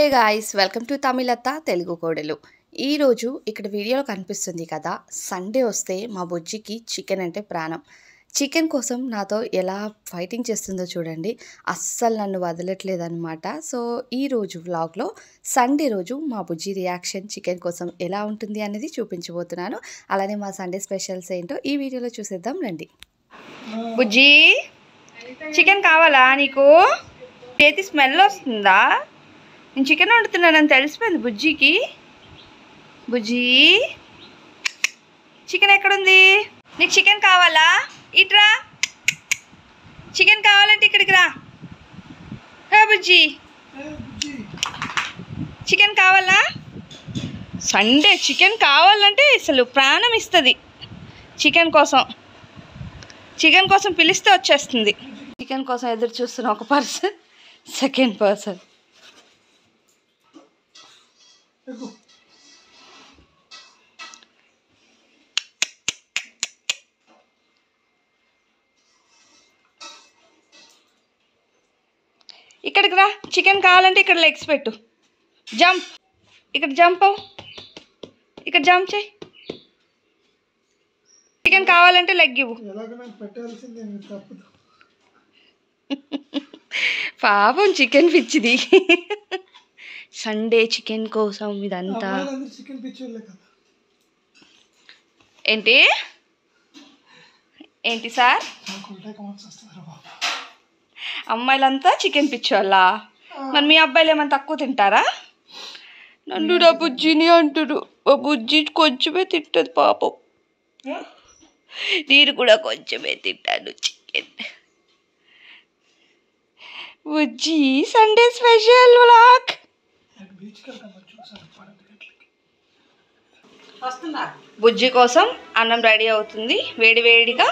Hey guys, welcome to తమిళత్త తెలుగు కోడలు. ఈరోజు ఇక్కడ వీడియోలో కనిపిస్తుంది కదా, సండే వస్తే మా బుజ్జికి చికెన్ అంటే ప్రాణం. చికెన్ కోసం నాతో ఎలా ఫైటింగ్ చేస్తుందో చూడండి. అస్సలు నన్ను వదలట్లేదన్నమాట. సో ఈరోజు వ్లాగ్లో సండే రోజు మా బుజ్జి రియాక్షన్ చికెన్ కోసం ఎలా ఉంటుంది అనేది చూపించబోతున్నాను. అలానే మా సండే స్పెషల్స్ ఏంటో ఈ వీడియోలో చూసేద్దాం రండి. బుజ్జి, చికెన్ కావాలా నీకు? చేతి స్మెల్ వస్తుందా? నేను చికెన్ వండుతున్నానని తెలిసిపోయింది బుజ్జికి. బుజ్జి, చికెన్ ఎక్కడుంది? నీకు చికెన్ కావాలా? ఇట్రా. చికెన్ కావాలంటే ఇక్కడికి రా. హే బుజ్జి, చికెన్ కావాలా? సండే చికెన్ కావాలంటే అసలు ప్రాణం ఇస్తుంది. చికెన్ కోసం పిలిస్తే వచ్చేస్తుంది. చికెన్ కోసం ఎదురు చూస్తున్న ఒక పర్సన్, సెకండ్ పర్సన్. ఇక్కడికి రా. చికెన్ కావాలంటే ఇక్కడ లెగ్స్ పెట్టు. జంప్. ఇక్కడ జంప్. ఇక్కడ జంప్ చేయి. చికెన్ కావాలంటే లెగ్ ఇవ్వు. పాపం చికెన్ పిచ్చిది. సండే చికెన్ కోసం ఇదంతా ఏంటి ఏంటి సార్? అమ్మాయిలంతా చికెన్ పిచ్చోళ్ళ? మరి మీ అబ్బాయిలు ఏమైనా తక్కువ తింటారా? నన్ను నా బుజ్జిని అంటారు. ఆ బుజ్జి కొంచెమే తింటుంది పాపం. నేను కూడా కొంచెమే తింటాను చికెన్. బుజ్జి సండే స్పెషల్ వ్లాగ్. బుజ్జి కోసం అన్నం రెడీ అవుతుంది వేడివేడిగా.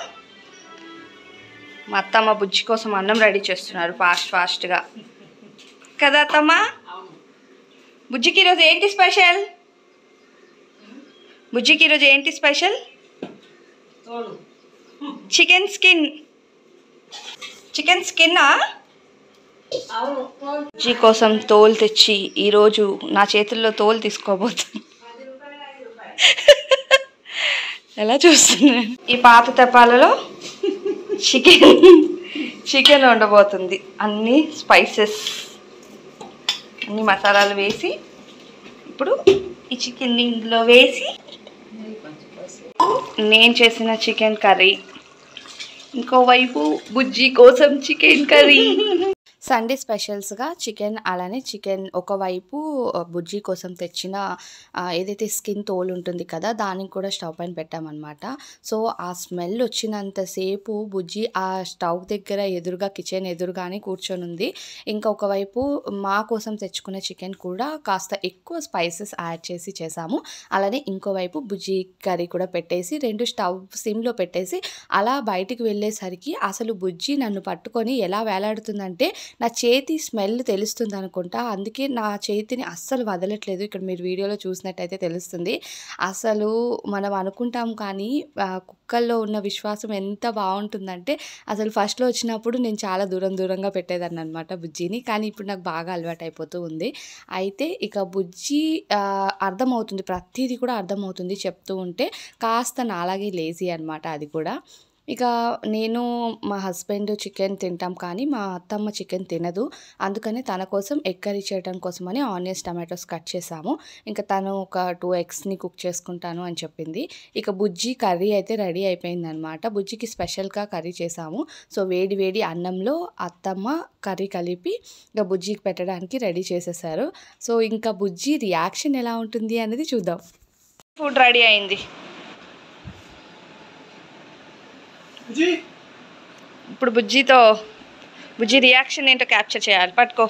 మా అత్తమ్మ బుజ్జి కోసం అన్నం రెడీ చేస్తున్నారు ఫాస్ట్గా కదా అత్తమ్మ? బుజ్జికి ఈరోజు ఏంటి స్పెషల్? బుజ్జికి ఈరోజు ఏంటి స్పెషల్? Chicken skin. చికెన్ స్కిన్నా? బుజ్జి కోసం తోలు తెచ్చి ఈరోజు నా చేతుల్లో తోలు తీసుకోబోతుంది. ఎలా చూస్తున్నాను? ఈ పాత తెప్పాలలో చికెన్ వండబోతుంది. అన్ని స్పైసెస్, అన్ని మసాలాలు వేసి ఇప్పుడు ఈ చికెన్ని ఇందులో వేసి నేను చేసిన చికెన్ కర్రీ, ఇంకోవైపు బుజ్జి కోసం చికెన్ కర్రీ. సండే స్పెషల్స్గా చికెన్, అలానే చికెన్ ఒకవైపు బుజ్జి కోసం తెచ్చిన ఏదైతే స్కిన్ తోలు ఉంటుంది కదా, దానికి కూడా స్టవ్ పైన పెట్టామన్నమాట. సో ఆ స్మెల్ వచ్చినంతసేపు బుజ్జి ఆ స్టవ్ దగ్గర కిచెన్ ఎదురుగానే కూర్చొని ఉంది. ఇంకా ఒకవైపు మా కోసం తెచ్చుకున్న చికెన్ కూడా కాస్త ఎక్కువ స్పైసెస్ యాడ్ చేసి చేసాము. అలానే ఇంకోవైపు బుజ్జి కర్రీ కూడా పెట్టేసి రెండు స్టవ్ సిమ్లో పెట్టేసి అలా బయటికి వెళ్ళేసరికి అసలు బుజ్జి నన్ను పట్టుకొని ఎలా వేలాడుతుందంటే నా చేతి స్మెల్ తెలుస్తుంది అనుకుంటా. అందుకే నా చేతిని అస్సలు వదలట్లేదు. ఇక్కడ మీరు వీడియోలో చూసినట్టయితే తెలుస్తుంది. అసలు మనం అనుకుంటాం కానీ కుక్కల్లో ఉన్న విశ్వాసం ఎంత బాగుంటుందంటే, అసలు ఫస్ట్లో వచ్చినప్పుడు నేను చాలా దూరంగా పెట్టేదాన్ని అనమాట బుజ్జిని. కానీ ఇప్పుడు నాకు బాగా అలవాటు అయిపోతూ ఉంది. అయితే ఇక బుజ్జి అర్థమవుతుంది, ప్రతిదీ కూడా అర్థమవుతుంది చెప్తూ ఉంటే. కాస్త నాలాగే లేజీ అనమాట అది కూడా. ఇక నేను, మా హస్బెండ్ చికెన్ తింటాం కానీ మా అత్తమ్మ చికెన్ తినదు. అందుకని తన కోసం ఎగ్ కర్రీ చేయడం కోసమని ఆనియన్స్ టమాటోస్ కట్ చేసాము. ఇంకా తను ఒక 2 ఎగ్స్ని కుక్ చేసుకుంటాను అని చెప్పింది. ఇక బుజ్జి కర్రీ అయితే రెడీ అయిపోయిందనమాట. బుజ్జికి స్పెషల్గా కర్రీ చేసాము. సో వేడి అన్నంలో అత్తమ్మ కర్రీ కలిపి ఇక బుజ్జికి పెట్టడానికి రెడీ చేసేసారు. సో ఇంకా బుజ్జి రియాక్షన్ ఎలా ఉంటుంది అనేది చూద్దాం. ఫుడ్ రెడీ అయింది. ఇప్పుడు బుజ్జి రియాక్షన్ ఏంటో క్యాప్చర్ చేయాలి. పట్టుకో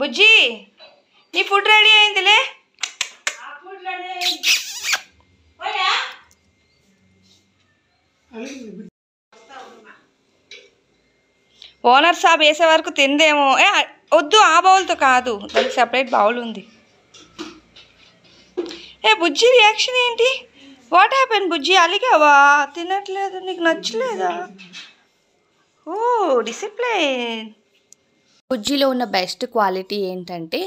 బుజ్జి, నీ ఫుడ్ రెడీ అయిందిలే. ఓనర్ సాబ్ వేసే వరకు తిందేమో. వద్దు, ఆ బౌల్తో కాదు, దానికి సెపరేట్ బౌల్ ఉంది. బుజ్జి రియాక్షన్ ఏంటి? వాట్ హ్యాపెన్ బుజ్జి? అలిగావా? తినట్లేదు? నీకు నచ్చలేదా? ఓ డిసిప్లిన్. బుజ్జీలో ఉన్న బెస్ట్ క్వాలిటీ ఏంటంటే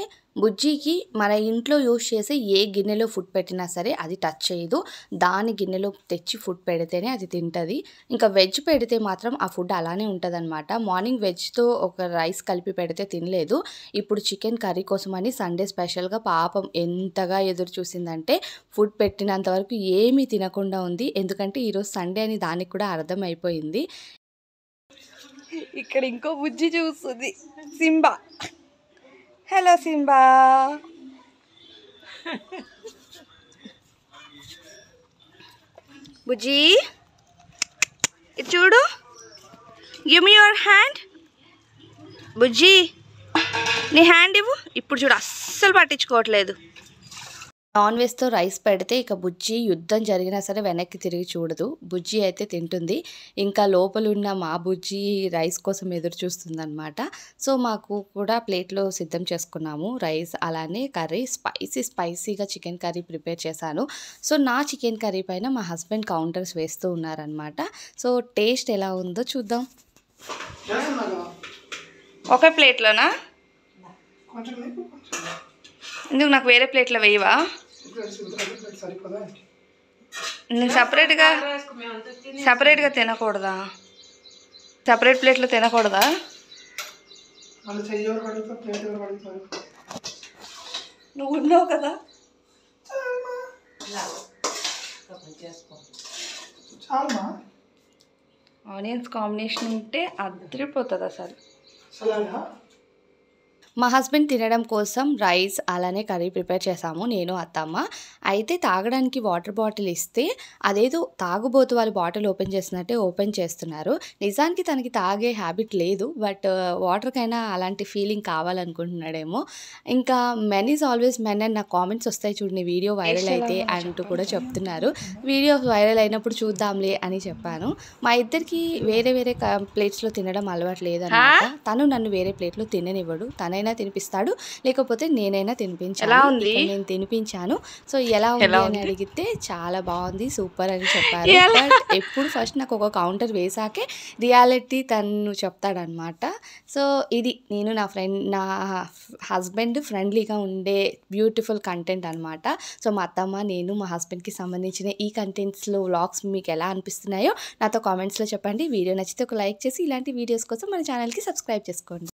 బుజ్జికి మన ఇంట్లో యూజ్ చేసే ఏ గిన్నెలో ఫుడ్ పెట్టినా సరే అది టచ్ చేయదు. దాని గిన్నెలో తెచ్చి ఫుడ్ పెడితేనే అది తింటది. ఇంకా వెజ్ పెడితే మాత్రం ఆ ఫుడ్ అలానే ఉంటదనమాట. మార్నింగ్ వెజ్‌తో ఒక రైస్ కలిపి పెడితే తినలేదు. ఇప్పుడు చికెన్ కర్రీ కోసమని సండే స్పెషల్‌గా పాపం ఎంతగా ఎదురు చూసిందంటే ఫుడ్ పెట్టినంత వరకు ఏమీ తినకుండా ఉంది. ఎందుకంటే ఈరోజు సండే అని దానికి కూడా అర్థమైపోయింది. ఇక్కడ ఇంకో బుజ్జి చూస్తుంది, సింబా. Hello Simba. బుజ్జి ఇది చూడు, గివ్ మీ యువర్ హ్యాండ్. బుజ్జి నీ హ్యాండ్ ఇవ్వు. ఇప్పుడు చూడు అస్సలు పట్టించుకోవట్లేదు. నాన్ వెజ్తో రైస్ పెడితే ఇక బుజ్జి యుద్ధం జరిగినా సరే వెనక్కి తిరిగి చూడదు. బుజ్జి అయితే తింటుంది. ఇంకా లోపల ఉన్న మా బుజ్జి రైస్ కోసం ఎదురు చూస్తుందన్నమాట. సో మాకు కూడా ప్లేట్లో సిద్ధం చేసుకున్నాము రైస్, అలానే కర్రీ. స్పైసీగా చికెన్ కర్రీ ప్రిపేర్ చేశాను. సో నా చికెన్ కర్రీ పైన మా హస్బెండ్ కౌంటర్స్ వేస్తూ ఉన్నారనమాట. సో టేస్ట్ ఎలా ఉందో చూద్దాం. ఒకే ప్లేట్లోనా? ఎందుకు నాకు వేరే ప్లేట్లో వేయవా? నేను సపరేట్గా తినకూడదా? సపరేట్ ప్లేట్లో తినకూడదా? నువ్వు ఉన్నావు కదా. ఆనియన్స్ కాంబినేషన్ ఉంటే అదిరిపోతుంది అసలు. మా హస్బెండ్ తినడం కోసం రైస్ అలానే కర్రీ ప్రిపేర్ చేసాము నేను అత్తమ్మ. అయితే తాగడానికి వాటర్ బాటిల్ ఇస్తే అదేదో తాగుబోతు వాళ్ళు బాటిల్ ఓపెన్ చేస్తున్నట్టే ఓపెన్ చేస్తున్నారు. నిజానికి తనకి తాగే హ్యాబిట్ లేదు, బట్ వాటర్కైనా అలాంటి ఫీలింగ్ కావాలనుకుంటున్నాడేమో. ఇంకా మెన్ ఈజ్ ఆల్వేస్ మెన్ అని నాకు కామెంట్స్ వస్తాయి చూడండి, వీడియో వైరల్ అయితే అంటూ కూడా చెప్తున్నారు. వీడియో వైరల్ అయినప్పుడు చూద్దాంలే అని చెప్పాను. మా ఇద్దరికి వేరే ప్లేట్స్లో తినడం అలవాటు లేదన్నమాట. తను నన్ను వేరే ప్లేట్లో తిననివ్వడు. తనైనా తినిపిస్తాడు, లేకపోతే నేనైనా తినిపించాను. నేను తినిపించాను. సో ఎలా ఉంది అని అడిగితే చాలా బాగుంది, సూపర్ అని చెప్పారు. బట్ ఎప్పుడు ఫస్ట్ నాకు ఒక కౌంటర్ వేసాకే రియాలిటీ తను చెప్తాడనమాట. సో ఇది నేను నా హస్బెండ్ ఫ్రెండ్లీగా ఉండే బ్యూటిఫుల్ కంటెంట్ అనమాట. సో మా అత్తమ్మ, నేను, మా హస్బెండ్కి సంబంధించిన ఈ కంటెంట్స్లో వ్లాగ్స్ మీకు ఎలా అనిపిస్తున్నాయో నాతో కామెంట్స్లో చెప్పండి. వీడియో నచ్చితే ఒక లైక్ చేసి ఇలాంటి వీడియోస్ కోసం మన ఛానల్కి సబ్స్క్రైబ్ చేసుకోండి.